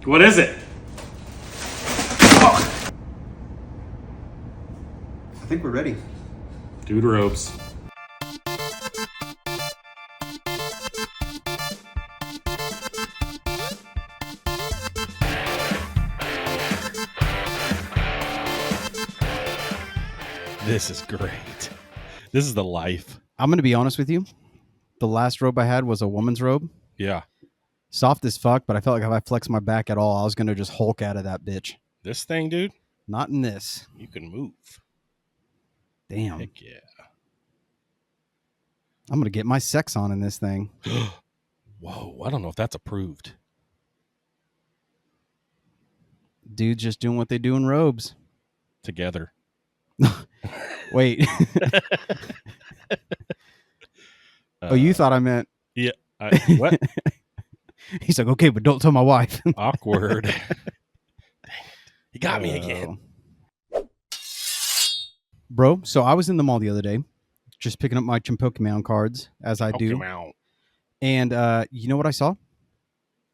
What is it? I think we're ready. Dude robes. This is great. This is the life. I'm going to be honest with you. The last robe I had was a woman's robe. Yeah. Soft as fuck, but I felt like if I flexed my back at all, I was going to just hulk out of that bitch. This thing, dude. Not in this. You can move. Damn. Heck yeah. I'm going to get my sex on in this thing. Whoa. I don't know if that's approved. Dudes just doing what they do in robes. Together. Wait. Oh, you thought I meant... Yeah. What? He's like, okay, but don't tell my wife. Awkward. Dang it. You got me again. Bro, so I was in the mall the other day, just picking up my Pokemon cards, as I do. And you know what I saw?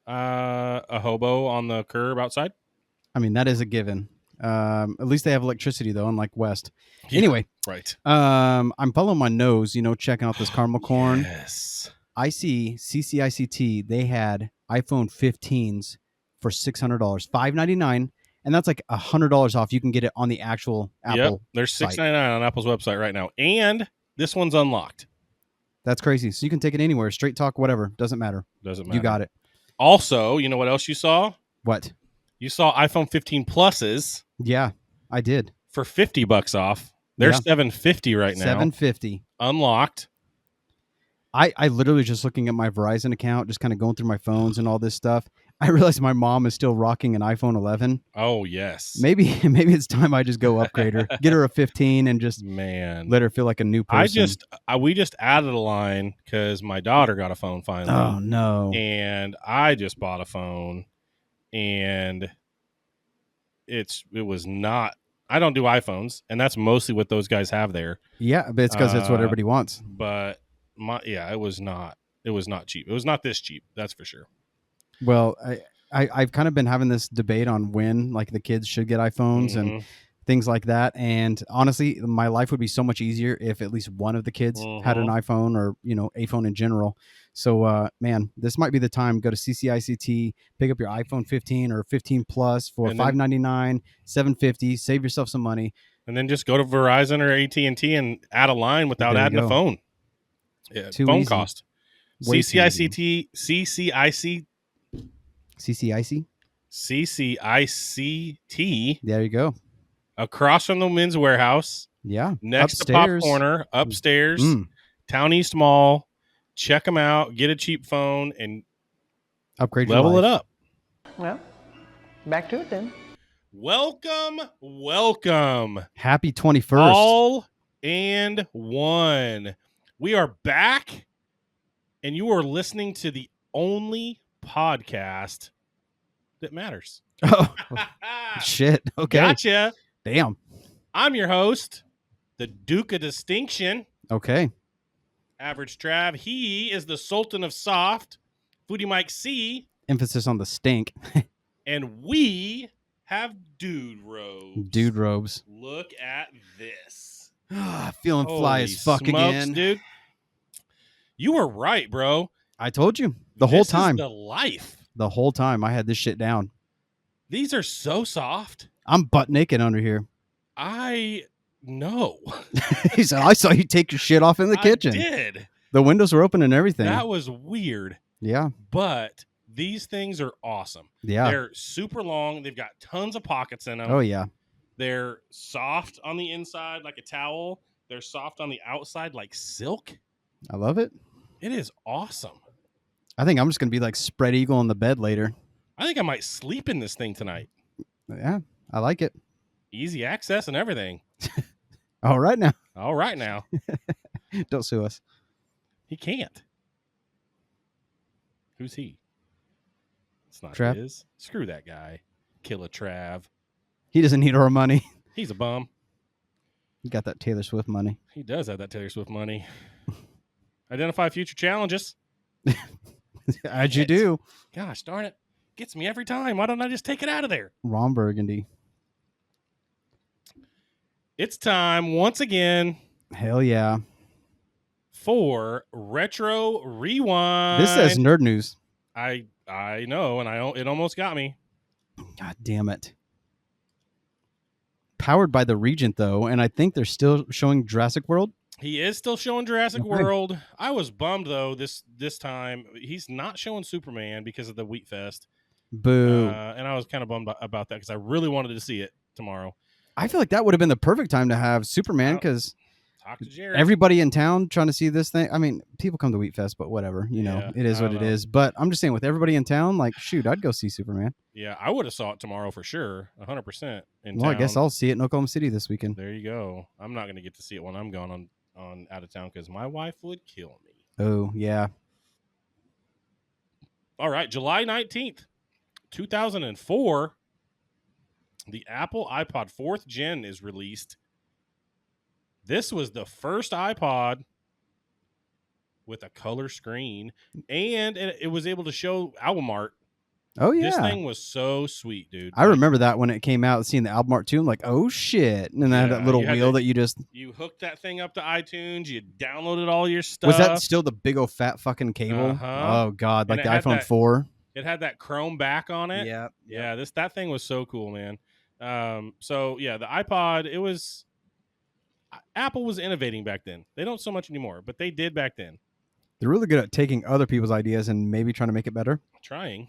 A hobo on the curb outside. I mean, that is a given. At least they have electricity, though, unlike West. Yeah, anyway. Right. I'm following my nose, checking out this caramel corn. Yes. I see CCICT, they had iPhone 15s for $600, $599, and that's like $100 off. You can get it on the actual Apple. Yep, there's $699 on Apple's website right now, and this one's unlocked. That's crazy. So you can take it anywhere, straight talk, whatever. Doesn't matter. Doesn't matter. You got it. Also, you know what else you saw? What? You saw iPhone 15 Pluses. Yeah, I did. For $50 off. They're $750 right now. $750. Unlocked. I literally was just looking at my Verizon account, just kind of going through my phones and all this stuff. I realized my mom is still rocking an iPhone 11. Oh, yes. Maybe it's time I just go upgrade her. Get her a 15 and just let her feel like a new person. We just added a line because my daughter got a phone finally. Oh, no. And I just bought a phone. And it was not... I don't do iPhones, and that's mostly what those guys have there. Yeah, but it's because it's what everybody wants. But it was not cheap. It was not this cheap, that's for sure. Well, I've kind of been having this debate on when like the kids should get iPhones and things like that. And honestly, my life would be so much easier if at least one of the kids had an iPhone or, a phone in general. So, man, this might be the time. Go to CCICT, pick up your iPhone 15 or 15 Plus for $599, $750. Save yourself some money. And then just go to Verizon or AT&T and add a line without adding a phone. Yeah, phone easy. Cost. CCICT. There you go. Across from the Men's Warehouse. Yeah. Next to Pop Corner. Upstairs. Town East Mall. Check them out. Get a cheap phone and upgrade. Level it up. Well, back to it then. Welcome. Happy 21st. All and one. We are back, and you are listening to the only podcast that matters. Oh, shit. Okay. Gotcha. Damn. I'm your host, the Duke of Distinction. Okay. Averagetrav. He is the Sultan of Soft. Foodie Mike C. Emphasis on the stink. And we have dude robes. Dude robes. Look at this. Feeling fly as fuck again. Dude. You were right, bro. I told you. The whole time. This is the life. The whole time I had this shit down. These are so soft. I'm butt naked under here. I know. He said, I saw you take your shit off in the kitchen. I did. The windows were open and everything. That was weird. Yeah. But these things are awesome. Yeah. They're super long. They've got tons of pockets in them. Oh, yeah. They're soft on the inside like a towel. They're soft on the outside like silk. I love it. It is awesome. I think I'm just going to be like spread eagle on the bed later. I think I might sleep in this thing tonight. Yeah, I like it. Easy access and everything. All right now. Don't sue us. He can't. Who's he? It's not Trav. his. Screw that guy. Killer Trav. He doesn't need our money. He's a bum. He got that Taylor Swift money. He does have that Taylor Swift money. Identify future challenges. How'd you do? Gosh darn it. Gets me every time. Why don't I just take it out of there? Ron Burgundy. It's time once again. Hell yeah. For Retro Rewind. This says nerd news. I know, and it almost got me. God damn it. Powered by the Regent, though, and I think they're still showing Jurassic World. He is still showing Jurassic World. I was bummed, though, this time. He's not showing Superman because of the Wheat Fest. Boo. And I was kind of bummed about that because I really wanted to see it tomorrow. I feel like that would have been the perfect time to have Superman because talk to Jared. Everybody in town trying to see this thing. I mean, people come to Wheat Fest, but whatever. You know, it is what it is. But I'm just saying, with everybody in town, like, shoot, I'd go see Superman. Yeah, I would have saw it tomorrow for sure, 100%. Well, I guess I'll see it in Oklahoma City this weekend. There you go. I'm not going to get to see it when I'm going on out of town because my wife would kill me. Oh, yeah. All right, July 19th, 2004, the Apple iPod 4th Gen is released. This was the first iPod with a color screen, and it was able to show album art. Oh, yeah. This thing was so sweet, dude. I remember that when it came out, seeing the album art, too. I'm like, oh, shit. And then I had that little wheel that you just... You hooked that thing up to iTunes. You downloaded all your stuff. Was that still the big old fat fucking cable? Uh-huh. Oh, God. Like the iPhone 4? It had that chrome back on it. Yeah. Yeah, that thing was so cool, man. So, yeah, the iPod, it was... Apple was innovating back then. They don't so much anymore, but they did back then. They're really good at taking other people's ideas and maybe trying to make it better. Trying.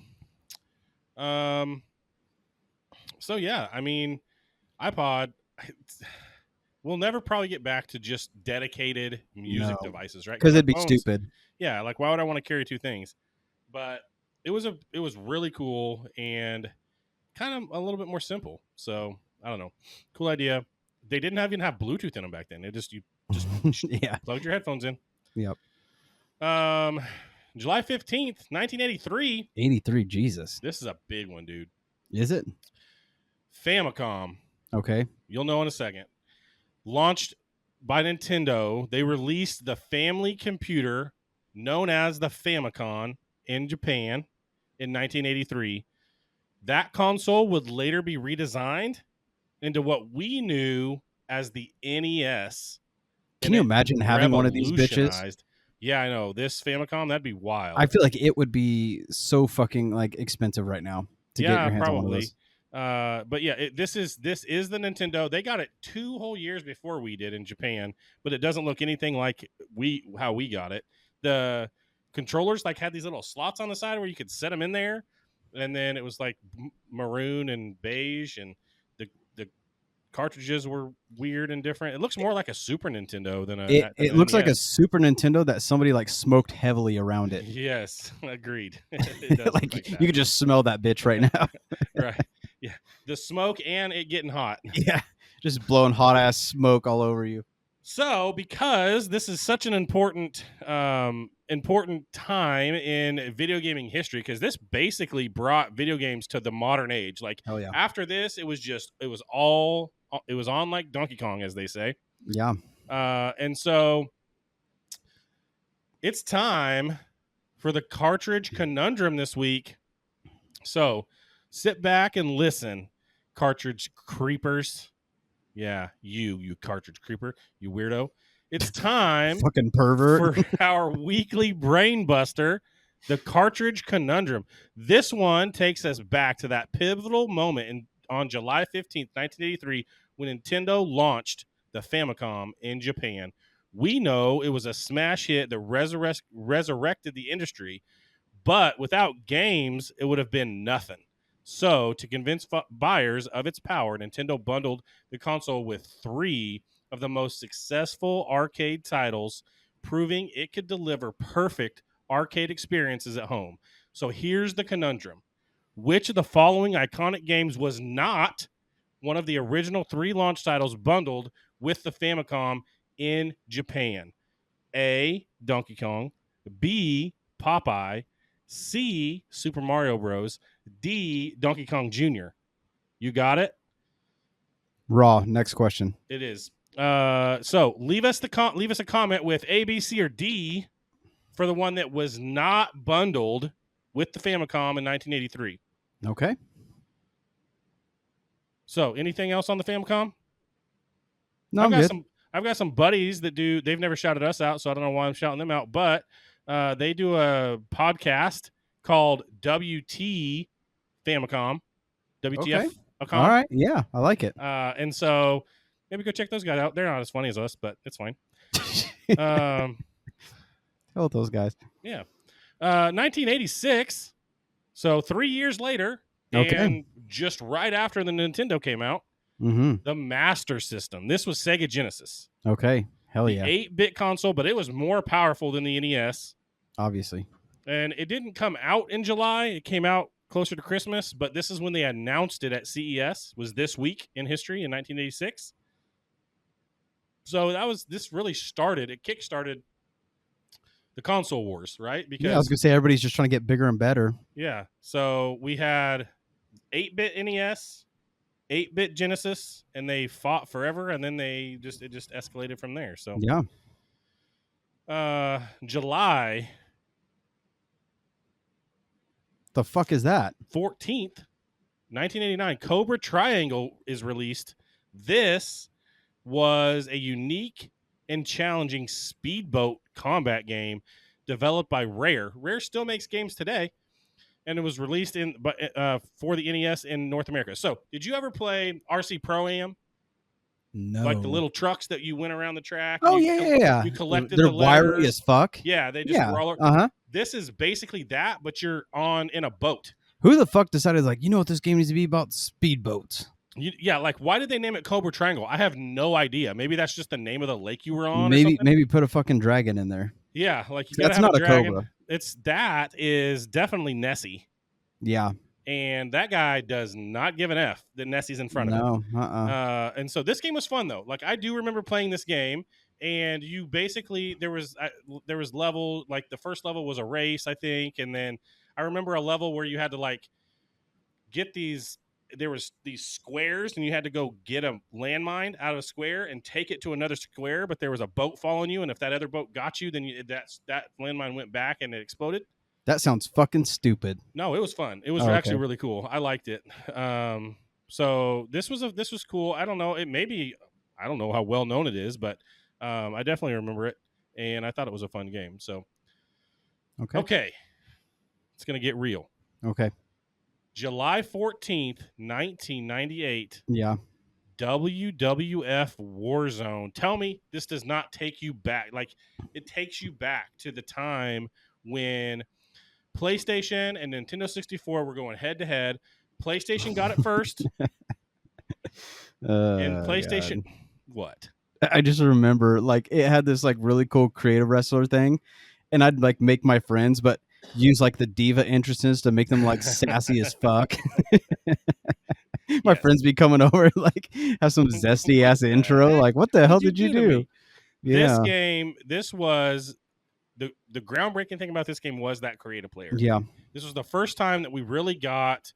So yeah, I mean, iPod, we'll never probably get back to just dedicated music devices, right? Because it'd be stupid. Yeah, like why would I want to carry two things? But it was really cool and kind of a little bit more simple. So I don't know, cool idea. They didn't even have Bluetooth in them back then. You just yeah, plugged your headphones in. Yep. July 15th, 1983. 83, Jesus. This is a big one, dude. Is it? Famicom. Okay. You'll know in a second. Launched by Nintendo, they released the family computer known as the Famicom in Japan in 1983. That console would later be redesigned into what we knew as the NES. Can you imagine having one of these bitches? Yeah, I know. This Famicom, that'd be wild. I feel like it would be so fucking like expensive right now to get your hands on one of those. But yeah, this is the Nintendo. They got it 2 whole years before we did in Japan, but it doesn't look anything like how we got it. The controllers like had these little slots on the side where you could set them in there, and then it was like maroon and beige, and the cartridges were weird and different. It looks more like a Super Nintendo than a. It looks like a Super Nintendo that somebody like smoked heavily around it. Yes, agreed. Like you could just smell that bitch right now. Right. Yeah, the smoke and it getting hot. Yeah, just blowing hot ass smoke all over you. So, because this is such an important time in video gaming history, because this basically brought video games to the modern age. Like, after this, it was on like Donkey Kong, as they say. Yeah. And so it's time for the cartridge conundrum this week. So sit back and listen, cartridge creepers. Yeah, you cartridge creeper, you weirdo. It's time fucking pervert for our weekly brain buster, the cartridge conundrum. This one takes us back to that pivotal moment on July 15th, 1983, when Nintendo launched the Famicom in Japan. We know it was a smash hit that resurrected the industry, but without games, it would have been nothing. So, to convince buyers of its power, Nintendo bundled the console with 3 of the most successful arcade titles, proving it could deliver perfect arcade experiences at home. So, here's the conundrum. Which of the following iconic games was not one of the original 3 launch titles bundled with the Famicom in Japan? A, Donkey Kong. B, Popeye. C, Super Mario Bros. D, Donkey Kong Jr. You got it? Raw. Next question. It is. So leave us a comment with A, B, C, or D for the one that was not bundled with the Famicom in 1983. Okay. So, anything else on the Famicom? No, I'm good. I've got some buddies that do. They've never shouted us out, so I don't know why I'm shouting them out. But they do a podcast called WT Famicom. WTF? Okay. All right. Yeah, I like it. And so maybe go check those guys out. They're not as funny as us, but it's fine. Hell with those guys. Yeah. 1986. So 3 years later, Okay. and just right after the Nintendo came out, the Master System. This was Sega Genesis. Okay. Hell yeah. 8-bit console, but it was more powerful than the NES. Obviously. And it didn't come out in July. It came out closer to Christmas, but this is when they announced it at CES. Was this week in history in 1986. So this really started. It kickstarted the console wars, right? Because I was gonna say everybody's just trying to get bigger and better. Yeah. So we had 8-bit NES, 8-bit Genesis, and they fought forever, and then it just escalated from there. So yeah. July. The fuck is that? 14th, 1989, Cobra Triangle is released. This was a unique and challenging speedboat combat game developed by Rare. Rare still makes games today, and it was released for the NES in North America. So, did you ever play RC Pro-Am? No. Like the little trucks that you went around the track? Oh, yeah. You collected They're the letters. wiry as fuck. Yeah, they just roll. This is basically that, but you're in a boat. Who the fuck decided, like, you know what this game needs to be about? Speedboats. Like, why did they name it Cobra Triangle? I have no idea. Maybe that's just the name of the lake you were on. Maybe put a fucking dragon in there. Yeah, like you that's not a Cobra. That is definitely Nessie. Yeah. And that guy does not give an F that Nessie's in front of him. And so this game was fun though. Like I do remember playing this game, and you basically there was level, like the first level was a race, I think, and then I remember a level where you had to like get these. There was these squares, and you had to go get a landmine out of a square and take it to another square. But there was a boat following you, and if that other boat got you, then that landmine went back and it exploded. That sounds fucking stupid. No, it was fun. It was actually really cool. I liked it. So this was cool. I don't know. I don't know how well known it is, but I definitely remember it, and I thought it was a fun game. So okay, it's gonna get real. Okay. July 14th, 1998. Yeah. WWF Warzone. Tell me this does not take you back. Like it takes you back to the time when PlayStation and Nintendo 64 were going head to head. PlayStation got it first. And PlayStation, God. What? I just remember like it had this like really cool creative wrestler thing, and I'd like make my friends, but use like the diva entrances to make them like sassy as fuck. My friends be coming over like have some zesty ass intro. Like, what the hell did you do? Yeah. This game, this was the groundbreaking thing about this game was that creative player. Yeah. This was the first time that we really got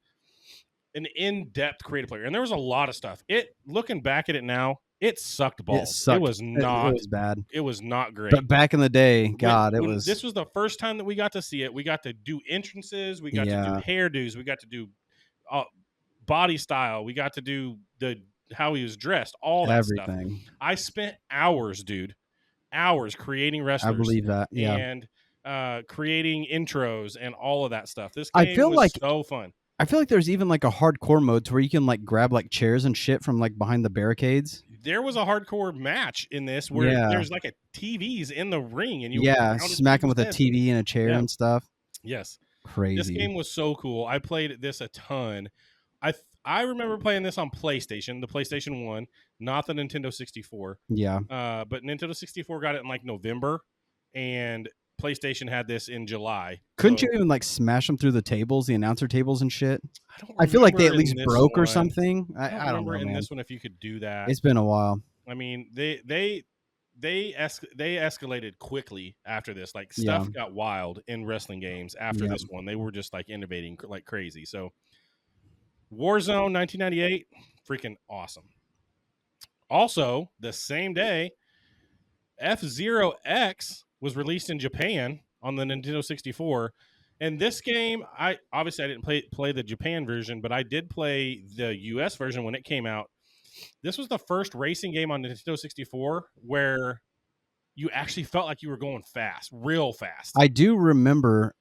an in-depth creative player. And there was a lot of stuff. Looking back at it now, it sucked balls. It was not. It was bad. It was not great. But back in the day, This was the first time that we got to see it. We got to do entrances. We got to do hairdos. We got to do body style. We got to do how he was dressed. All that stuff. I spent hours, dude. Hours creating wrestlers. I believe that. Yeah. And creating intros and all of that stuff. This game was so fun. I feel like there's even like a hardcore mode to where you can like grab like chairs and shit from like behind the barricades. There was a hardcore match in this where there's like a TVs in the ring and you smack them with a TV and a chair and stuff. Yes. Crazy. This game was so cool. I played this a ton. I remember playing this on PlayStation, the PlayStation 1, not the Nintendo 64. Yeah. But Nintendo 64 got it in like November, and PlayStation had this in July. Couldn't you even like smash them through the tables, the announcer tables and shit? I feel like they at least broke or something. I don't remember in this one if you could do that. It's been a while. I mean, they escalated quickly after this. Like stuff got wild in wrestling games after this one. They were just like innovating like crazy. So Warzone 1998, freaking awesome. Also, the same day, F-Zero X was released in Japan on the Nintendo 64, And this game, I didn't play the Japan version, but I did play the US version when it came out. This was the first racing game on Nintendo 64 where you actually felt like you were going fast, real fast. I do remember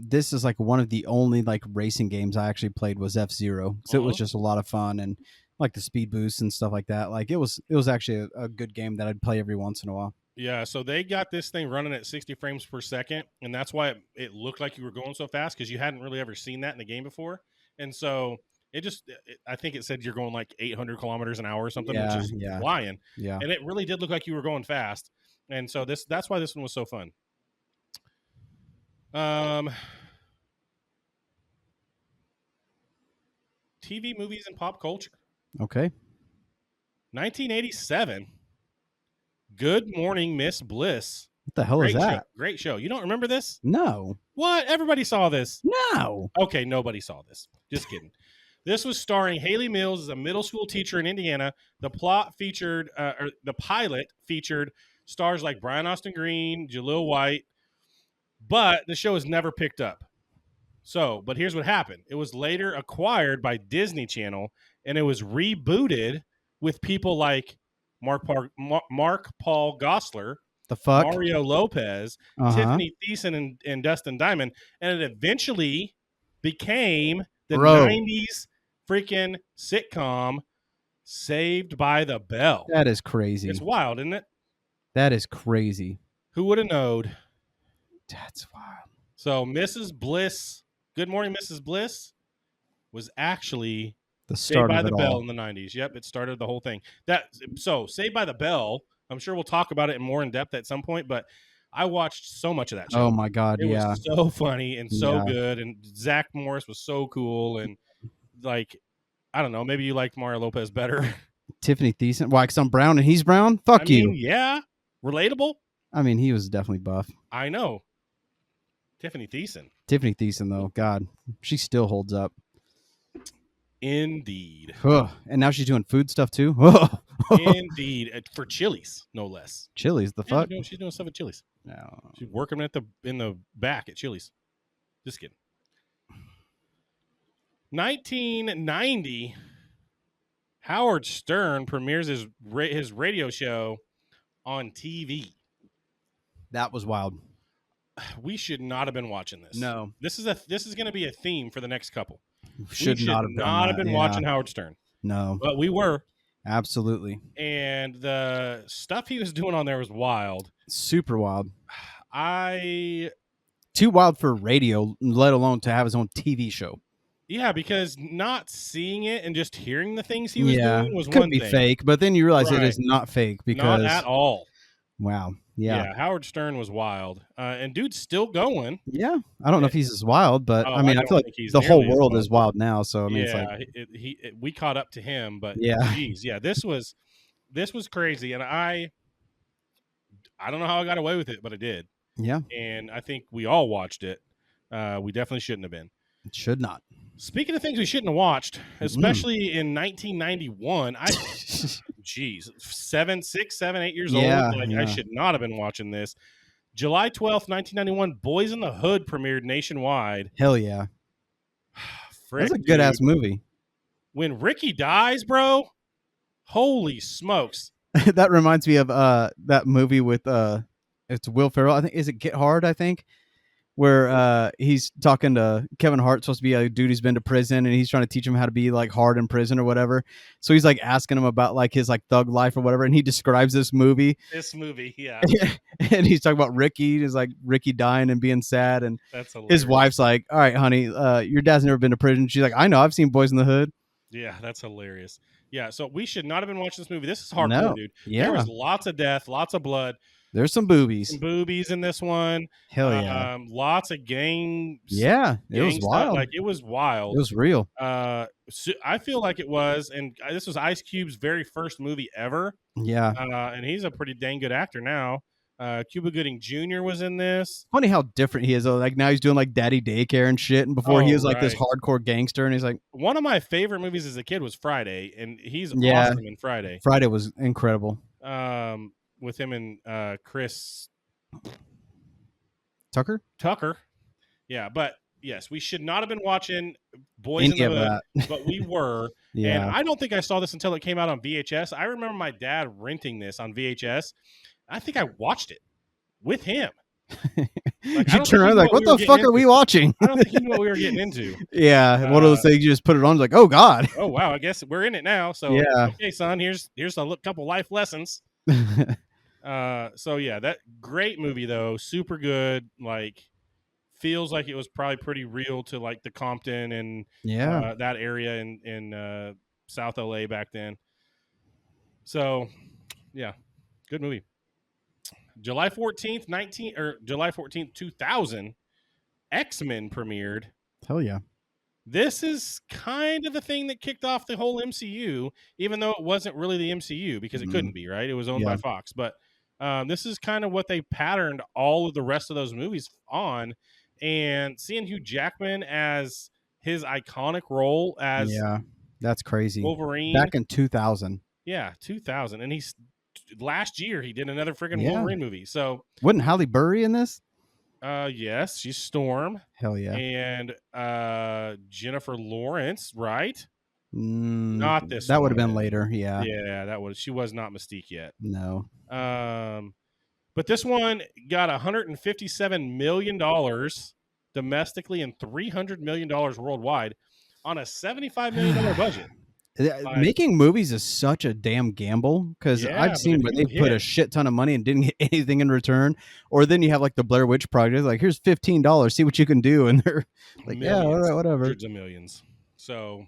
this is like one of the only like racing games I actually played was F-Zero. So it was just a lot of fun, and like the speed boosts and stuff like that. Like it was actually a good game that I'd play every once in a while. Yeah, so they got this thing running at 60 frames per second, and that's why it looked like you were going so fast, because you hadn't really ever seen that in a game before. And so I think it said you're going like 800 kilometers an hour or something, which is flying. Yeah. And it really did look like you were going fast. And so that's why this one was so fun. TV, movies, and pop culture. Okay. 1987. Good Morning Miss Bliss. What the hell is that? Great show. You don't remember this? No. What? Everybody saw this. No. Okay, nobody saw this. Just kidding. This was starring Haley Mills as a middle school teacher in Indiana. The pilot featured stars like Brian Austin Green, Jaleel White, but the show was never picked up. But here's what happened. It was later acquired by Disney Channel, and it was rebooted with people like Mark Paul Gosselaar, the fuck, Mario Lopez, Tiffany Thiessen, and Dustin Diamond, and it eventually became the 90s freaking sitcom Saved by the Bell. That is crazy. It's wild, isn't it? That is crazy. Who would have known? That's wild. So Mrs. Bliss, Good Morning Mrs. Bliss, was actually the start Saved by of the it Bell all. in the 90s. Yep, it started the whole thing. Saved by the Bell, I'm sure we'll talk about it more in depth at some point, but I watched so much of that show. Oh my God, it was so funny and so good, and Zach Morris was so cool, and like, I don't know, maybe you liked Mario Lopez better. Tiffany Thiessen. Why? Because I'm brown and he's brown? Fuck you. Yeah. Relatable? I mean, he was definitely buff. I know. Tiffany Thiessen, though, God, she still holds up. Indeed. And now she's doing food stuff too. Indeed. For Chili's, no less. Chili's, the fuck? She's doing stuff at Chili's. No. She's working in the back at Chili's. Just kidding. 1990, Howard Stern premieres his radio show on TV. That was wild. We should not have been watching this. No. This is going to be a theme for the next couple. We should not have been watching Howard Stern. No. But we were. Absolutely. And the stuff he was doing on there was wild. Super wild. Too wild for radio, let alone to have his own TV show. Yeah, because not seeing it and just hearing the things he was doing was could one be thing. Fake, but then you realize it is not fake because not at all. Wow. Yeah. Howard Stern was wild, and dude's still going. Yeah, I don't know if he's as wild, but I mean, I feel like the whole world is wild now. So I mean, it's like we caught up to him, but geez, this was crazy, and I don't know how I got away with it, but I did. Yeah, and I think we all watched it. We definitely shouldn't have been. It should not. Speaking of things we shouldn't have watched, especially in 1991, geez, 6, 7, 8 years old. I should not have been watching this. July 12th, 1991, Boys in the Hood premiered nationwide. Hell yeah. Frick, that's a good-ass movie. When Ricky dies, bro, holy smokes. That reminds me of that movie with, it's Will Ferrell. I think, is it Get Hard, I think? Where he's talking to Kevin Hart, supposed to be a dude who's been to prison, and he's trying to teach him how to be like hard in prison or whatever. So he's like asking him about like his like thug life or whatever, and he describes this movie. Yeah. And he's talking about Ricky. He's like Ricky dying and being sad, and that's hilarious. His wife's like, "All right, honey, your dad's never been to prison." She's like, "I know, I've seen Boys in the Hood." Yeah, that's hilarious. Yeah, so we should not have been watching this movie. This is hardcore, dude. Yeah, there was lots of death, lots of blood. There's some boobies. Some boobies in this one. Hell yeah. Lots of gang. Yeah, it was wild. Like, it was wild. It was real. So I feel like it was, and this was Ice Cube's very first movie ever. Yeah. And he's a pretty dang good actor now. Cuba Gooding Jr. was in this. Funny how different he is, though. Like, now he's doing, like, daddy daycare and shit, and before he was, like, this hardcore gangster, and he's like... One of my favorite movies as a kid was Friday, and he's awesome in Friday. Friday was incredible. With him and Chris Tucker. Yeah, but yes, we should not have been watching Boys Any in of the Hood, that. but we were. Yeah. And I don't think I saw this until it came out on VHS. I remember my dad renting this on VHS. I think I watched it with him. Like, you turn around like, what the fuck are we watching? I don't think he knew what we were getting into. Yeah, one of those things you just put it on, like, oh god. Oh wow, I guess we're in it now. So yeah, okay, son, here's a couple life lessons. So yeah, that great movie though, super good. Like, feels like it was probably pretty real to like the Compton and that area in South LA back then. So yeah, good movie. July 14th, 2000, X-Men premiered. Hell yeah. This is kind of the thing that kicked off the whole MCU, even though it wasn't really the MCU because it couldn't be, right? It was owned by Fox. But this is kind of what they patterned all of the rest of those movies on. And seeing Hugh Jackman as his iconic role as that's crazy. Wolverine. Back in 2000. Yeah, 2000. And last year he did another freaking Wolverine movie. So wasn't Halle Berry in this? Yes, she's Storm. Hell yeah. And Jennifer Lawrence, right? Not this. That would have been later. Yeah. Yeah, she was not Mystique yet. No. But this one got $157 million domestically and $300 million worldwide on a $75 million budget. Making movies is such a damn gamble because I've seen where they put a shit ton of money and didn't get anything in return. Or then you have like the Blair Witch Project, like, here's $15, see what you can do, and they're like, millions, yeah, all right, whatever, hundreds of millions. So,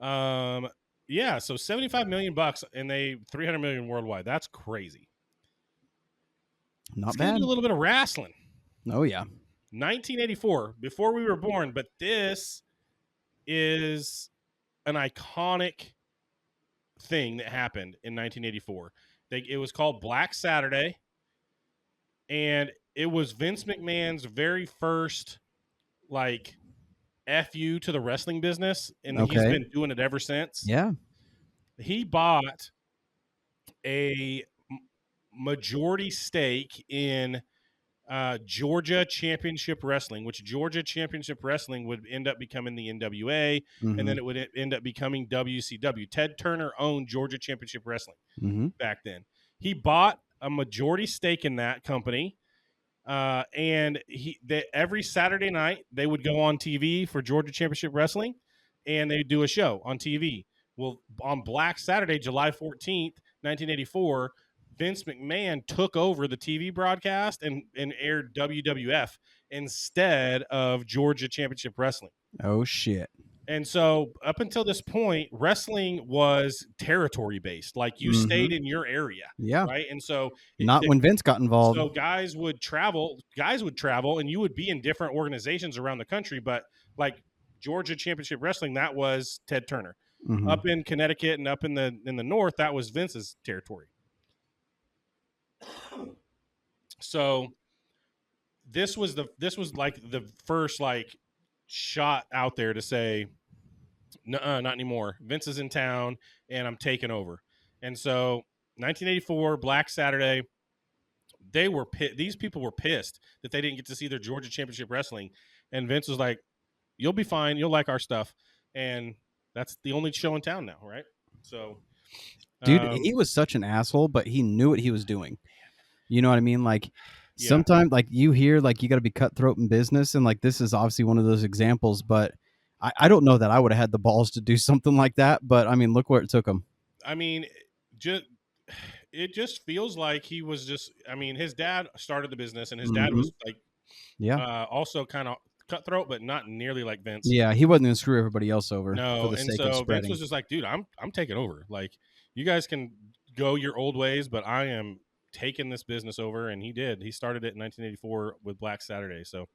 yeah, so $75 million and they $300 million worldwide. That's crazy. Not bad. Do a little bit of wrestling. Oh yeah, 1984, before we were born, but this is an iconic thing that happened in 1984. It was called Black Saturday, and it was Vince McMahon's very first, like, FU to the wrestling business, and he's been doing it ever since. Yeah. He bought a majority stake in Georgia Championship Wrestling, which Georgia Championship Wrestling would end up becoming the NWA, and then it would end up becoming WCW. Ted Turner owned Georgia Championship Wrestling back then. He bought a majority stake in that company, and every Saturday night they would go on TV for Georgia Championship Wrestling, and they'd do a show on TV. Well, on Black Saturday, July 14th, 1984, Vince McMahon took over the TV broadcast and aired WWF instead of Georgia Championship Wrestling. Oh, shit. And so up until this point, wrestling was territory based. Like, you stayed in your area. Yeah. Right. And so when Vince got involved. So guys would travel and you would be in different organizations around the country. But like Georgia Championship Wrestling, that was Ted Turner. Up in Connecticut and up in the north, that was Vince's territory. So this was like the first like shot out there to say, no, not anymore. Vince is in town and I'm taking over. And so 1984, Black Saturday, these people were pissed that they didn't get to see their Georgia Championship Wrestling. And Vince was like, you'll be fine. You'll like our stuff. And that's the only show in town now, right? So, dude, he was such an asshole, but he knew what he was doing. You know what I mean? Like, sometimes, like, you hear, like, you got to be cutthroat in business, and like, this is obviously one of those examples. But I don't know that I would have had the balls to do something like that. But I mean, look where it took him. I mean, it just feels like he was just. I mean, his dad started the business, and his dad was like, also kind of cutthroat, but not nearly like Vince. Yeah, he wasn't going to screw everybody else over. No, for the and sake so of spreading. Vince was just like, dude, I'm taking over. Like, you guys can go your old ways, but I am taking this business over. And he did. He started it in 1984 with Black Saturday. So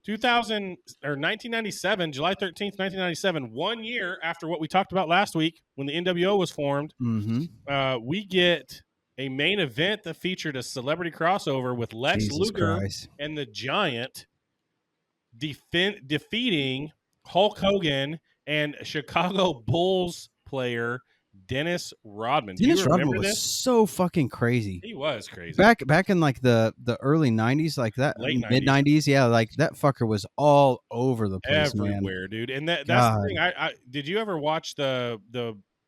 1997, July 13th, 1997, 1 year after what we talked about last week when the NWO was formed, we get a main event that featured a celebrity crossover with Lex Luger and the Giant defeating Hulk Hogan and Chicago Bulls player Dennis Rodman. Dennis Do you remember Rodman was this? so fucking crazy. He was crazy. Back in like the early 90s, like that, Late mid 90s, yeah, like that fucker was all over the place, everywhere, man. dude. And that's the thing. I did you ever watch the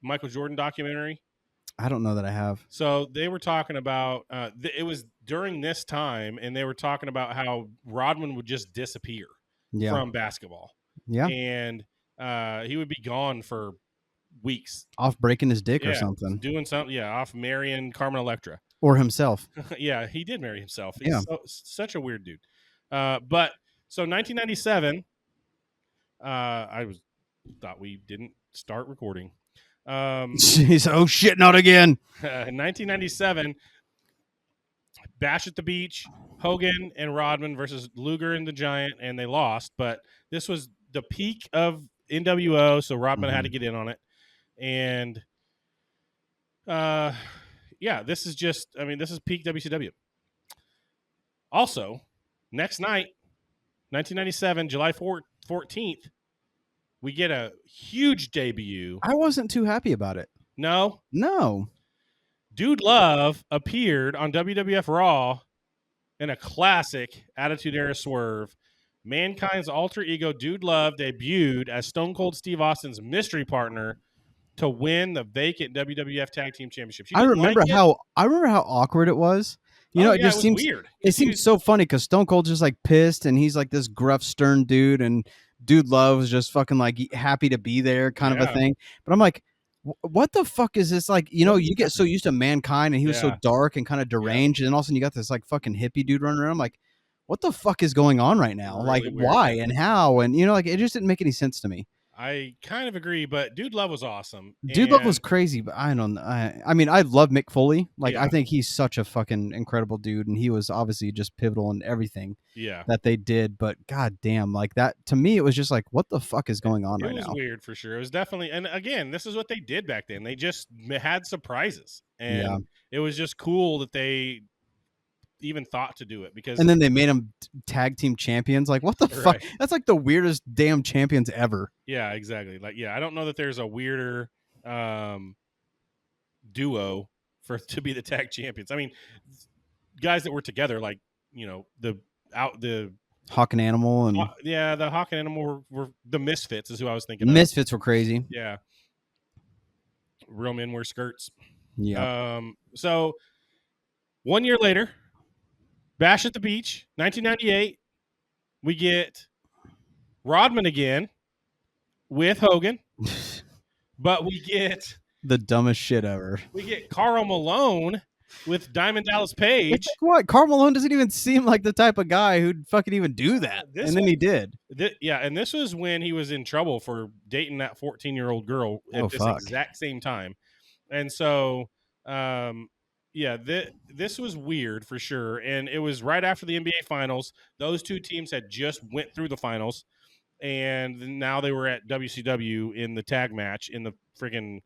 Michael Jordan documentary? I don't know that I have. So they were talking about it was during this time, and they were talking about how Rodman would just disappear from basketball. Yeah, and he would be gone for weeks, off breaking his dick or something, doing something. Yeah, off marrying Carmen Electra or himself. Yeah, he did marry himself. He's such a weird dude. But so 1997, thought we didn't start recording. Jeez, oh shit, not again. In 1997, Bash at the Beach, Hogan and Rodman versus Luger and the Giant, and they lost. But this was the peak of NWO, so Rodman had to get in on it. And this is peak WCW. Also, next night, 1997, July 14th, we get a huge debut. I wasn't too happy about it. No. Dude Love appeared on WWF Raw in a classic Attitude Era swerve. Mankind's alter ego, Dude Love, debuted as Stone Cold Steve Austin's mystery partner to win the vacant WWF Tag Team Championship. I remember how awkward it was. It just seems weird. It seems so funny because Stone Cold's just like pissed, and he's like this gruff, stern dude, and Dude Love was just fucking like happy to be there, kind of a thing. But I'm like, what the fuck is this? Like, you get so used to Mankind, and he was so dark and kind of deranged, and all of a sudden you got this like fucking hippie dude running around. I'm like, what the fuck is going on right now? Really like, weird. Why and how? And like it just didn't make any sense to me. I kind of agree, but Dude Love was awesome. Dude Love was crazy, but I don't know. I mean, I love Mick Foley. Like, I think he's such a fucking incredible dude, and he was obviously just pivotal in everything that they did. But goddamn, like that, to me, it was just like, what the fuck is going on right now? It was weird for sure. It was definitely, and again, this is what they did back then. They just had surprises, and it was just cool that they even thought to do it, because and then they made them tag team champions. Like, what the fuck? That's like the weirdest damn champions ever. Yeah, exactly. Like, I don't know that there's a weirder duo to be the tag champions. I mean, guys that were together, like, the Hawk and Animal, and the Hawk and Animal were the Misfits is who I was thinking. Misfits were crazy. Yeah, real men wear skirts. Yeah. So 1 year later, Bash at the Beach, 1998, we get Rodman again with Hogan, but we get the dumbest shit ever. We get Karl Malone with Diamond Dallas Page. What? Karl Malone doesn't even seem like the type of guy who'd fucking even do that. Then he did. And this was when he was in trouble for dating that 14-year-old girl at this exact same time. And so, this was weird for sure, and it was right after the NBA Finals. Those two teams had just went through the finals, and now they were at WCW in the tag match in the freaking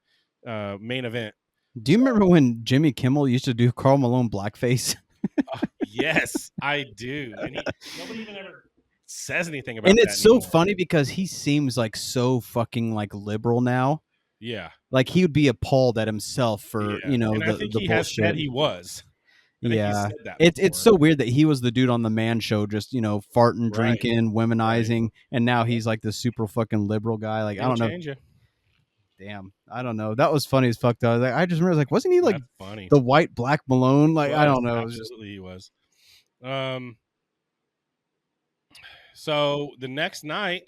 main event. Do you remember when Jimmy Kimmel used to do Karl Malone blackface? Yes, I do. And nobody even ever says anything about it. And it's so funny because he seems like so fucking like liberal now. Yeah, like he would be appalled at himself for and I think he has said he was. It's so weird that he was the dude on the Man Show, just farting, drinking, womanizing, and now he's like the super fucking liberal guy. Like, I don't know. Damn, I don't know. That was funny as fuck though. I just remember, like, wasn't he like funny? The white black Malone? Like, I don't know. Absolutely, he was. So the next night.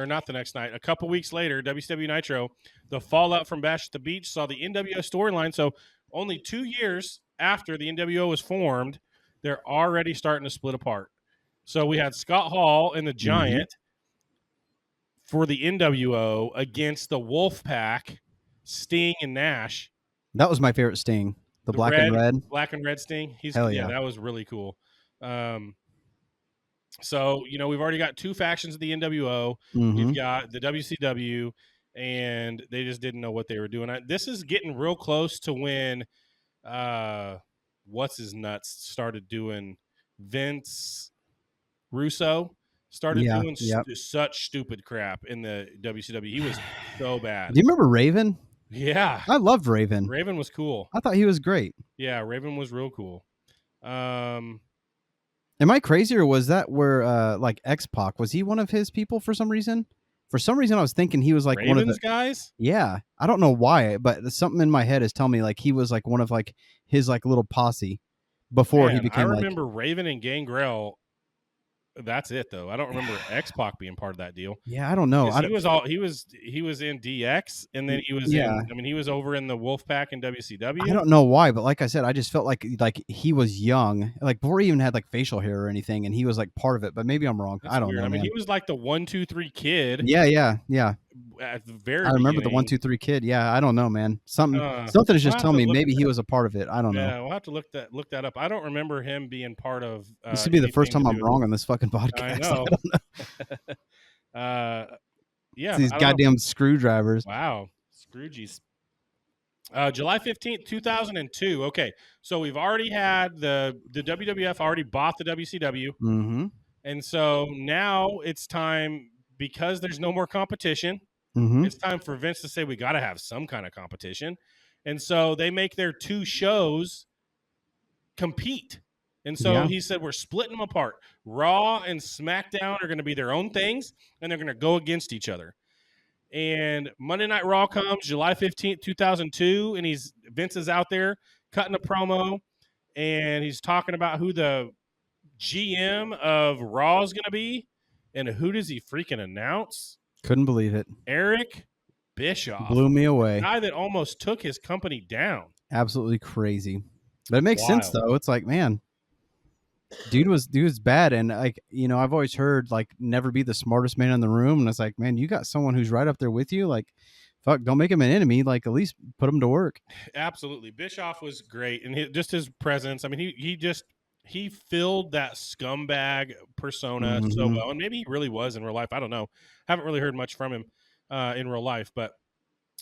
Or not the next night, a couple weeks later, WCW Nitro, the fallout from Bash at the Beach saw the NWO storyline. So only 2 years after the NWO was formed, they're already starting to split apart. So we had Scott Hall and the Giant for the NWO against the Wolfpack, Sting and Nash. That was my favorite Sting, the black and red. Black and red Sting. Hell yeah. That was really cool. So, we've already got two factions of the NWO. We've got the WCW, and they just didn't know what they were doing. This is getting real close to when what's-his-nuts started doing. Vince Russo started doing such stupid crap in the WCW. He was so bad. Do you remember Raven? Yeah. I loved Raven. Raven was cool. I thought he was great. Yeah, Raven was real cool. Am I crazy, or was that where like X-Pac, was he one of his people for some reason? For some reason, I was thinking he was like Raven's one of the guys. Yeah, I don't know why, but something in my head is telling me like he was like one of like his like little posse before he became I remember Raven and Gangrel. That's it though. I don't remember X-Pac being part of that deal. Yeah, I don't know. He was in DX, and then he was he was over in the Wolfpack in WCW. I don't know why, but like I said, I just felt like he was young, like before he even had like facial hair or anything, and he was like part of it. But maybe I'm wrong. That's I don't weird. know. I mean, man. he was like the 1-2-3 kid. Yeah. At the very I remember beginning. the 1-2-3 kid. Yeah, I don't know, man. Something is just telling me maybe he was a part of it. I don't know. Yeah, we'll have to look that up. I don't remember him being part of. This would be the first time I'm wrong on this fucking podcast. I know. Yeah, it's these goddamn screwdrivers. Wow, Scroogies. July 15th, 2002. Okay, so we've already had the WWF already bought the WCW, and so now it's time, because there's no more competition. It's time for Vince to say we got to have some kind of competition, and so they make their two shows compete. And so he said, we're splitting them apart. Raw and SmackDown are going to be their own things, and they're going to go against each other. And Monday Night Raw comes July 15th, 2002, and Vince is out there cutting a promo, and he's talking about who the GM of Raw is going to be. And who does he freaking announce? Couldn't believe it. Eric Bischoff. Blew me away. The guy that almost took his company down. Absolutely crazy. But it makes sense, though. It's like, man, dude was bad. And like, I've always heard like never be the smartest man in the room. And it's like, man, you got someone who's right up there with you. Like, fuck, don't make him an enemy. Like, at least put him to work. Absolutely. Bischoff was great. And just his presence. I mean, he filled that scumbag persona so well. And maybe he really was in real life. I don't know. Haven't really heard much from him in real life. But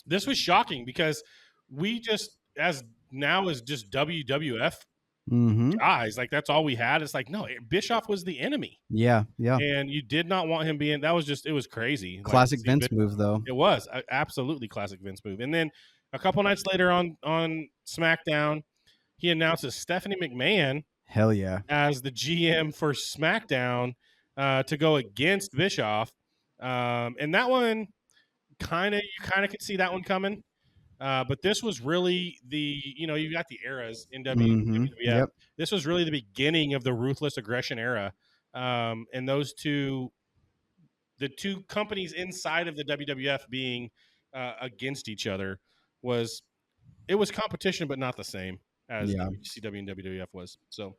this was shocking because we just, as just WWF guys, like that's all we had. It's like, no, Bischoff was the enemy. Yeah. And you did not want him being. That was just, it was crazy. Classic Vince move, though. It was absolutely classic Vince move. And then a couple nights later on SmackDown, he announces Stephanie McMahon. Hell yeah. As the GM for SmackDown to go against Bischoff. And that one you kind of could see that one coming. But this was really you got the eras in WWF. Yep. This was really the beginning of the ruthless aggression era. And the two companies inside of the WWF being against each other was competition, but not the same as WCW and WWF was. So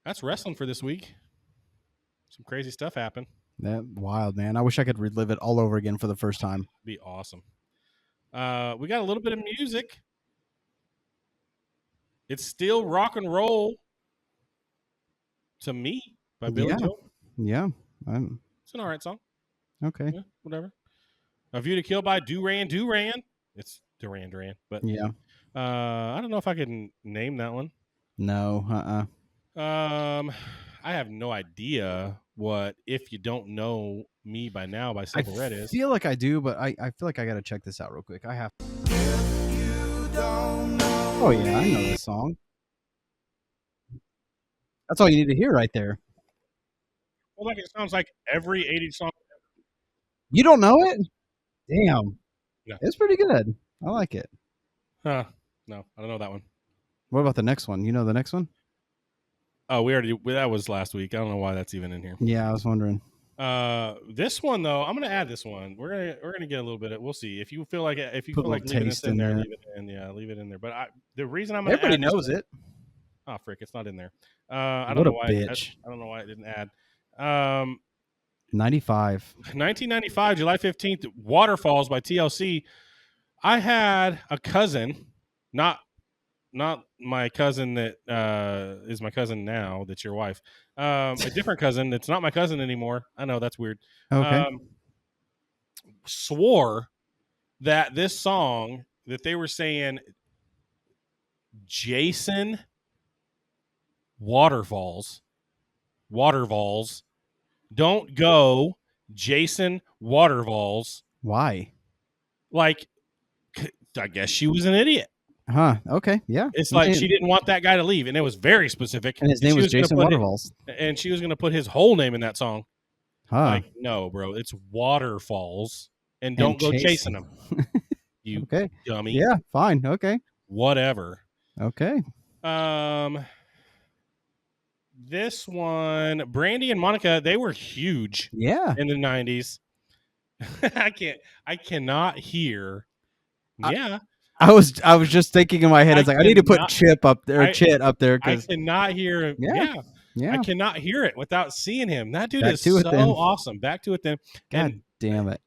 that's wrestling for this week. Some crazy stuff happened. That wild, man. I wish I could relive it all over again for the first time. Be awesome. We got a little bit of music. It's still rock and roll to me by Billy Joel. Yeah. It's an all right song. Okay. Yeah, whatever. A View to Kill by Duran Duran. It's Duran Duran, but yeah. I don't know if I can name that one. No. I have no idea what If You Don't Know Me by Now by Simple Red is. I feel like I do, but I feel like I got to check this out real quick. I have. Oh yeah, I know this song. That's all you need to hear right there. Well, like it sounds like every 80s song. You don't know it? Damn. No. It's pretty good. I like it. No, I don't know that one. What about the next one? You know the next one? Oh, that was last week. I don't know why that's even in here. Yeah, I was wondering. This one though, I'm gonna add this one. We're gonna get a little bit. We'll see if you feel like leaving this in there. Leave it in. Yeah, leave it in there. But the reason I'm gonna everybody knows it. Oh frick, it's not in there. I don't know why. I don't know why it didn't add. 1995, July 15th, Waterfalls by TLC. I had a cousin, not my cousin that is my cousin now, that's your wife. A different cousin that's not my cousin anymore. I know, that's weird. Okay. Swore that this song that they were saying Jason Waterfalls, don't go Jason Waterfalls. Why? Like I guess she was an idiot. Huh. Okay. Yeah. It's like she didn't want that guy to leave, and it was very specific. And his name was Jason Waterfalls. And she was going to put his whole name in that song. Huh. Like, no, bro, it's Waterfalls, and don't go chasing them. You okay. dummy. Yeah. Fine. Okay. Whatever. Okay. This one, Brandy and Monica, they were huge. Yeah. In the 90s. I cannot hear. Yeah. I was just thinking in my head, it's like I need to put Chip up there, Chit up there, because I cannot hear him. Yeah. I cannot hear it without seeing him. That dude is so awesome. Back to it then. God damn it.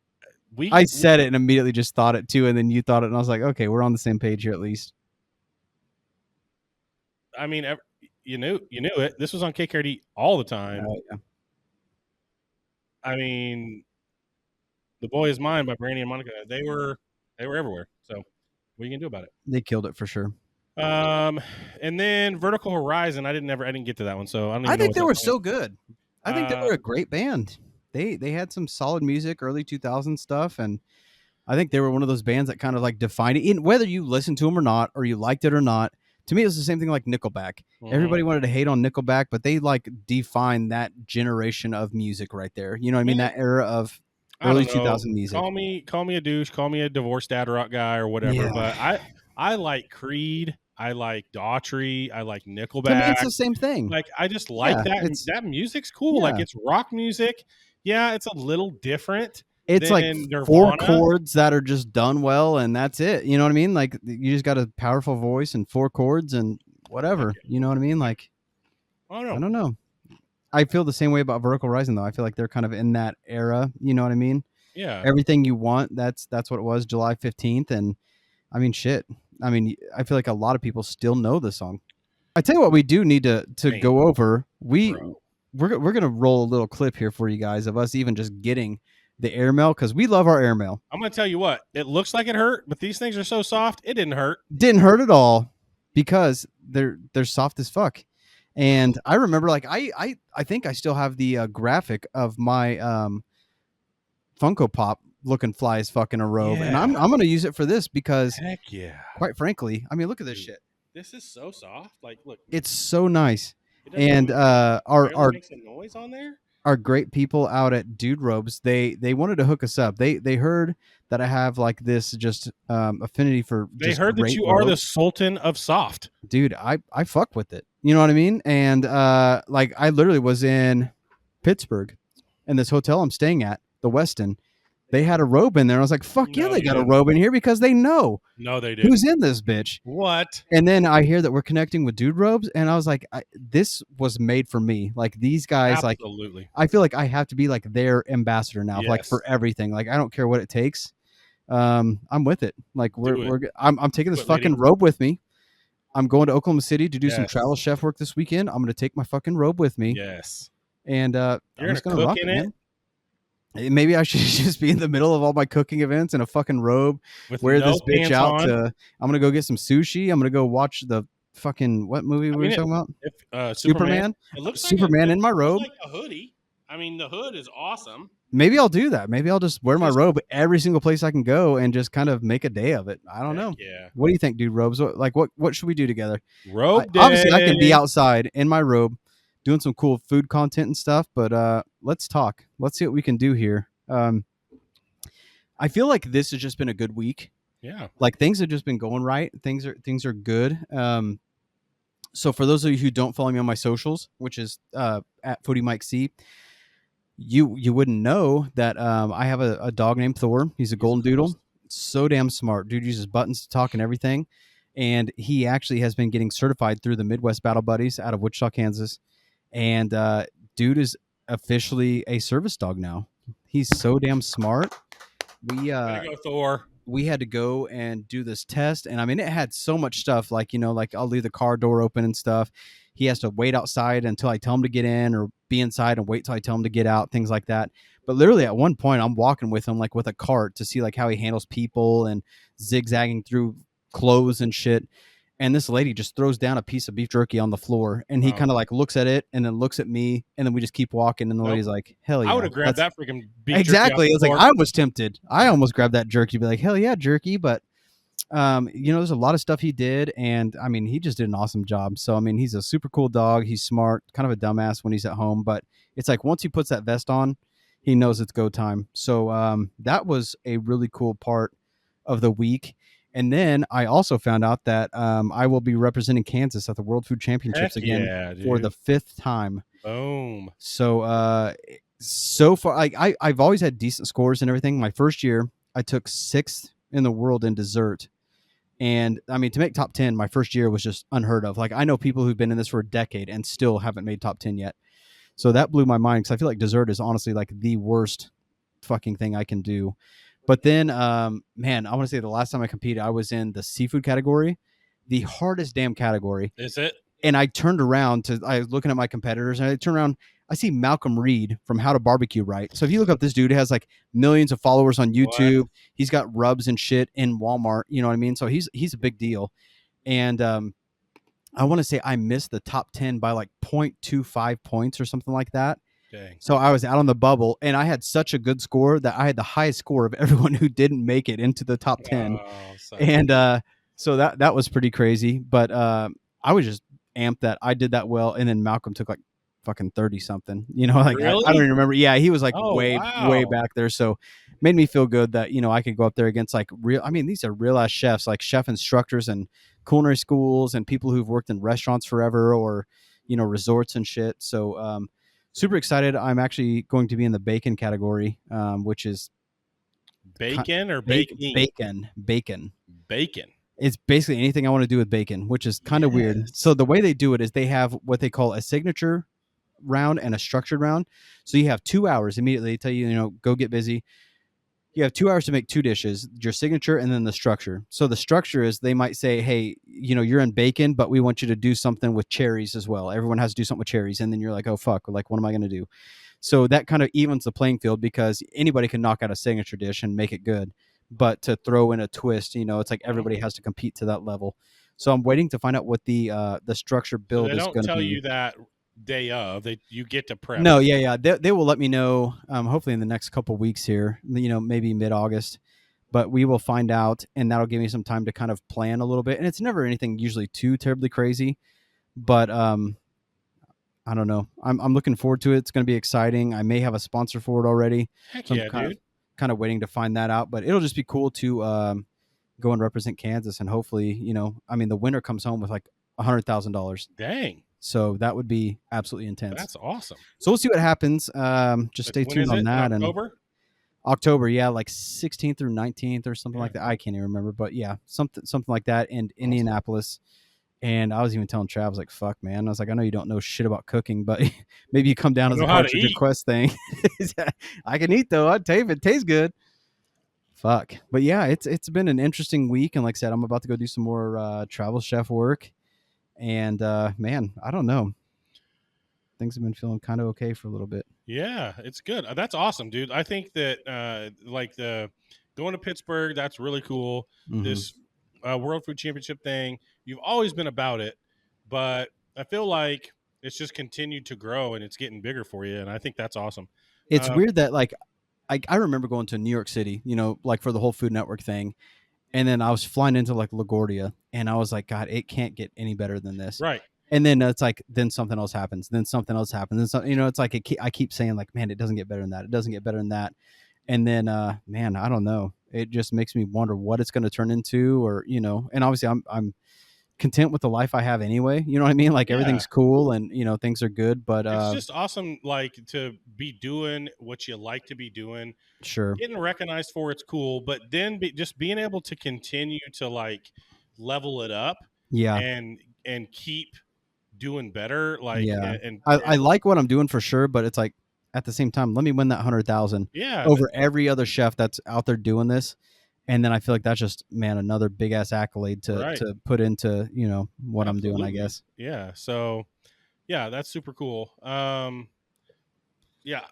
I said it and immediately just thought it too, and then you thought it, and I was like, okay, we're on the same page here at least. I mean, you knew it. This was on KKRD all the time. Oh, yeah. I mean, The Boy Is Mine by Brandy and Monica. They were everywhere. So what are you gonna do about it? They killed it for sure. And then Vertical Horizon. I didn't get to that one, so I think they were so good. I think they were a great band. They had some solid music, early 2000s stuff, and I think they were one of those bands that kind of like defined it. Whether you listened to them or not, or you liked it or not, to me it was the same thing like Nickelback. Mm-hmm. Everybody wanted to hate on Nickelback, but they like defined that generation of music right there. You know what I mean? That era of early 2000 music. Call me a douche, call me a divorced dad rock guy or whatever. Yeah. But I like Creed, I like Daughtry, I like Nickelback. To me, it's the same thing. Like I just like that music's cool. Yeah. Like it's rock music. Yeah, it's a little different. It's like Nirvana. 4 chords that are just done well, and that's it. You know what I mean? Like you just got a powerful voice and 4 chords and whatever. Okay. You know what I mean? Like I don't know. I feel the same way about Vertical Horizon, though. I feel like they're kind of in that era. You know what I mean? Yeah. Everything You Want. That's what it was, July 15th. And I mean, shit. I mean, I feel like a lot of people still know the song. I tell you what, we do need to go over. We're gonna roll a little clip here for you guys of us even just getting the airmail, because we love our airmail. I'm gonna tell you what, it looks like it hurt, but these things are so soft, it didn't hurt. Didn't hurt at all, because they're soft as fuck. And I remember, like, I think I still have the graphic of my Funko Pop looking fly as fuck in a robe, and I'm gonna use it for this because, heck yeah, quite frankly, I mean, look at this shit. This is so soft. Like, look, it's so nice. And our makes a noise on there. Our great people out at Dude Robes, they wanted to hook us up. They heard that I have like this just affinity for. They heard that you are the Sultan of soft, dude. I fuck with it. You know what I mean? And like I literally was in Pittsburgh, in this hotel I'm staying at, the Westin. They had a robe in there. I was like, fuck yeah, they got a robe in here because they know. No, they did. Who's in this bitch? What? And then I hear that we're connecting with Dude Robes, and I was like, this was made for me. Like these guys, absolutely. Like I feel like I have to be like their ambassador now, like for everything. Like I don't care what it takes. I'm with it. Like I'm taking this fucking robe with me. I'm going to Oklahoma City to do some travel chef work this weekend. I'm going to take my fucking robe with me. Yes. And you're just going to rock it, man. Maybe I should just be in the middle of all my cooking events in a fucking robe, wear this bitch out to. I'm gonna go get some sushi. I'm gonna go watch the fucking what movie we were talking about? Superman. It looks Superman in my robe. Like a hoodie. I mean, the hood is awesome. Maybe I'll do that. Maybe I'll just wear my robe every single place I can go and just kind of make a day of it. I don't know. Yeah. What do you think, Dude Robes? What should we do together? Robe day. Obviously, I can be outside in my robe doing some cool food content and stuff, but let's talk. Let's see what we can do here. I feel like this has just been a good week. Yeah. Like things have just been going right. Things are good. So for those of you who don't follow me on my socials, which is at Foodie Mike C, you wouldn't know that I have a dog named Thor. He's a golden doodle. So damn smart. Dude uses buttons to talk and everything. And he actually has been getting certified through the Midwest Battle Buddies out of Wichita, Kansas. And dude is officially a service dog now. He's so damn smart. We go Thor. We had to go and do this test, and I mean it had so much stuff, like, you know, like I'll leave the car door open and stuff. He has to wait outside until I tell him to get in, or be inside and wait till I tell him to get out, things like that. But literally at one point I'm walking with him like with a cart to see like how he handles people and zigzagging through clothes and shit. And this lady just throws down a piece of beef jerky on the floor, and he kind of like looks at it and then looks at me, and then we just keep walking. And the lady's like, "Hell yeah!" I would have grabbed that freaking beef exactly. jerky. It's like I was tempted. I almost grabbed that jerky, be like, "Hell yeah, jerky!" But There's a lot of stuff he did, and I mean, he just did an awesome job. So I mean, he's a super cool dog. He's smart, kind of a dumbass when he's at home, but it's like once he puts that vest on, he knows it's go time. So that was a really cool part of the week. And then I also found out that I will be representing Kansas at the World Food Championships again for the 5th time. Boom. So far, I've always had decent scores and everything. My first year, I took 6th in the world in dessert. And I mean, to make top 10 my first year was just unheard of. Like, I know people who've been in this for a decade and still haven't made top 10 yet. So that blew my mind, because I feel like dessert is honestly like the worst fucking thing I can do. But then, man, I want to say the last time I competed, I was in the seafood category, the hardest damn category. Is it? And I turned around I was looking at my competitors, and I turned around, I see Malcolm Reed from How to Barbecue Right. So if you look up this dude, he has like millions of followers on YouTube. What? He's got rubs and shit in Walmart. You know what I mean? So he's a big deal. And I want to say I missed the top 10 by like 0.25 points or something like that. Dang. So I was out on the bubble, and I had such a good score that I had the highest score of everyone who didn't make it into the top 10. And so that was pretty crazy. But I was just amped that I did that well, and then Malcolm took like fucking 30 something. Like really? I don't even remember. Yeah, he was like way back there. So made me feel good that I could go up there against like real. I mean, these are real ass chefs, like chef instructors and culinary schools, and people who've worked in restaurants forever, or resorts and shit. So super excited. I'm actually going to be in the bacon category, which is bacon or bacon. Bacon. It's basically anything I want to do with bacon, which is kind of weird. So the way they do it is they have what they call a signature round and a structured round. So you have 2 hours immediately. They tell you, go get busy. You have 2 hours to make 2 dishes, your signature and then the structure. So the structure is they might say, hey, you're in bacon, but we want you to do something with cherries as well. Everyone has to do something with cherries. And then you're like, oh, fuck, like, what am I going to do? So that kind of evens the playing field, because anybody can knock out a signature dish and make it good. But to throw in a twist, it's like everybody has to compete to that level. So I'm waiting to find out what the structure build is going to be. They don't tell you that day of. You get to prep. No, yeah. They will let me know, hopefully in the next couple weeks here, maybe mid-August. But we will find out, and that'll give me some time to kind of plan a little bit. And it's never anything usually too terribly crazy. But I don't know. I'm looking forward to it. It's going to be exciting. I may have a sponsor for it already. Heck so yeah, dude. Kind of waiting to find that out, but it'll just be cool to go and represent Kansas, and hopefully, the winner comes home with like $100,000. Dang! So that would be absolutely intense. That's awesome. So we'll see what happens. Just stay tuned on that. October, yeah, like 16th through 19th or something like that. I can't even remember, but yeah, something like that in Indianapolis. And I was even telling Trav, I was like, fuck, man. I was like, I know you don't know shit about cooking, but maybe you come down as a Cartridge&Quest thing. I can eat, though. I'll tell you if it tastes good. Fuck. But yeah, it's been an interesting week. And like I said, I'm about to go do some more travel chef work. And man, I don't know. Things have been feeling kind of okay for a little bit. Yeah, it's good. That's awesome, dude. I think that like the going to Pittsburgh, that's really cool. Mm-hmm. This World Food Championship thing, you've always been about it, but I feel like it's just continued to grow and it's getting bigger for you, and I think that's awesome. It's weird that like I remember going to New York City, like for the whole Food Network thing, and then I was flying into like LaGuardia, and I was like, God, it can't get any better than this, right? And then it's like, then something else happens, then something else happens, and so it's like I keep saying like, man, it doesn't get better than that, it doesn't get better than that, and then man, I don't know. It just makes me wonder what it's going to turn into, or and obviously I'm content with the life I have anyway. You know what I mean? Like everything's cool and things are good, but it's just awesome, like to be doing what you like to be doing. Sure, getting recognized for it's cool, but then just being able to continue to like level it up, and keep doing better. Like, and I like what I'm doing for sure, but it's like, at the same time, let me win that 100,000 over every other chef that's out there doing this. And then I feel like that's just, man, another big ass accolade to put into, what I'm doing, I guess. Yeah. So yeah, that's super cool. Yeah,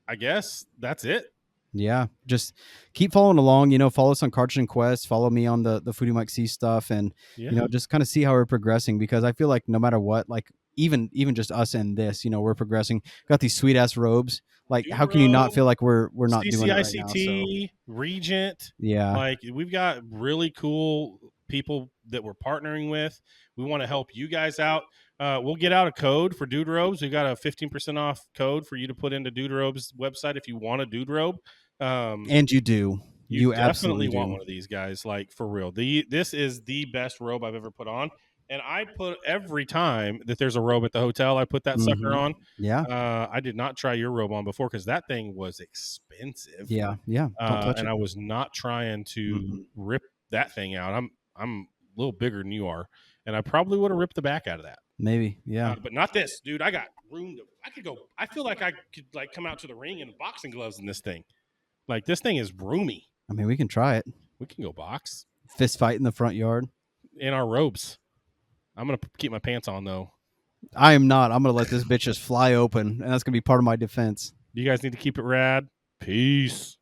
I guess that's it. Yeah. Just keep following along, follow us on Cartridge&Quest, follow me on the Foodie Mike C stuff, and, just kind of see how we're progressing, because I feel like no matter what, like, even just us and this, we're progressing. Got these sweet ass robes. Like, Dude how can you not robe, feel like we're not doing it right now? So CCICT, Regent. yeah, Like, we've got really cool people that we're partnering with. We want to help you guys out. We'll get out a code for Dude Robes. We've got a 15% off code for you to put into Dude Robes website if you want a Dude Robe. and you do. You absolutely definitely want do. one of these guys, like, for real. This is the best robe I've ever put on. And I put every time that there's a robe at the hotel, I put that sucker on. Yeah. I did not try your robe on before because that thing was expensive. Yeah. Don't touch and it. I was not trying to rip that thing out. I'm a little bigger than you are, and I probably would have ripped the back out of that. Maybe, yeah. But not this, dude. I got room to. I could go. I feel like I could like come out to the ring in boxing gloves in this thing. Like, this thing is roomy. I mean, we can try it. We can go box. Fist fight in the front yard. In our robes. I'm going to keep my pants on, though. I am not. I'm going to let this bitch just fly open, and that's going to be part of my defense. You guys need to keep it rad. Peace.